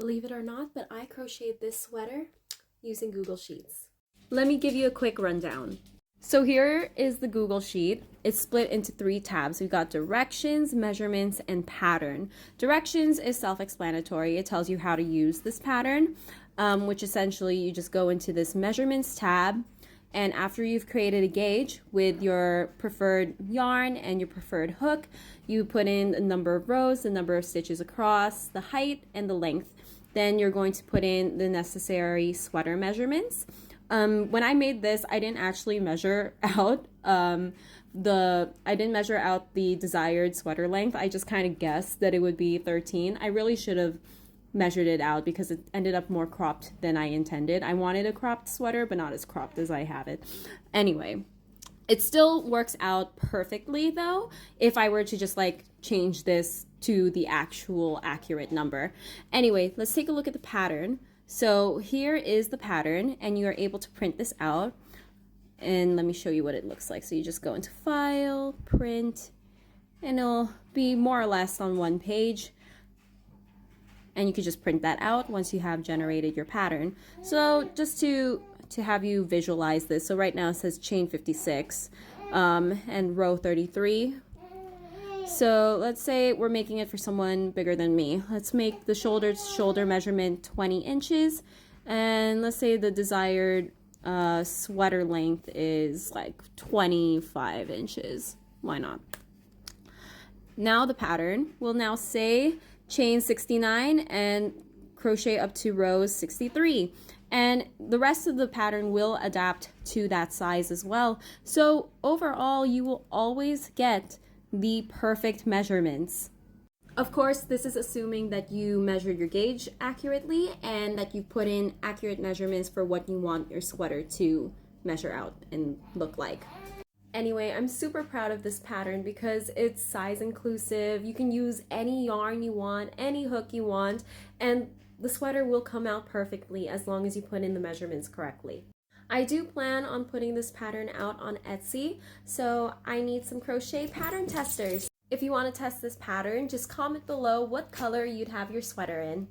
Believe it or not, but I crocheted this sweater using Google Sheets. Let me give you a quick rundown. So here is the Google Sheet. It's split into 3 tabs. We've got directions, measurements, and pattern. Directions is self-explanatory. It tells you how to use this pattern, which essentially you just go into this measurements tab, and after you've created a gauge with your preferred yarn and your preferred hook, you put in the number of rows, the number of stitches across, the height, and the length. Then you're going to put in the necessary sweater measurements. When I made this, I didn't actually measure out I didn't measure out the desired sweater length. I just kind of guessed that it would be 13. I really should have measured it out because it ended up more cropped than I intended. I wanted a cropped sweater, but not as cropped as I have it. Anyway, it still works out perfectly though if I were to just like change this to the actual accurate number. Anyway, let's take a look at the pattern. So here is the pattern, and you are able to print this out. And let me show you what it looks like. So you just go into File, Print, and it'll be more or less on one page. And you can just print that out once you have generated your pattern. So just to have you visualize this, so right now it says chain 56 and row 33. So let's say we're making it for someone bigger than me. Let's make the shoulder measurement 20 inches, and let's say the desired sweater length is like 25 inches. Why not? Now the pattern will now say chain 69 and crochet up to rows 63, and the rest of the pattern will adapt to that size as well. So overall you will always get the perfect measurements. Of course, this is assuming that you measured your gauge accurately and that you put in accurate measurements for what you want your sweater to measure out and look like. Anyway, I'm super proud of this pattern because it's size inclusive. You can use any yarn you want, any hook you want, and the sweater will come out perfectly as long as you put in the measurements correctly. I do plan on putting this pattern out on Etsy, so I need some crochet pattern testers. If you want to test this pattern, just comment below what color you'd have your sweater in.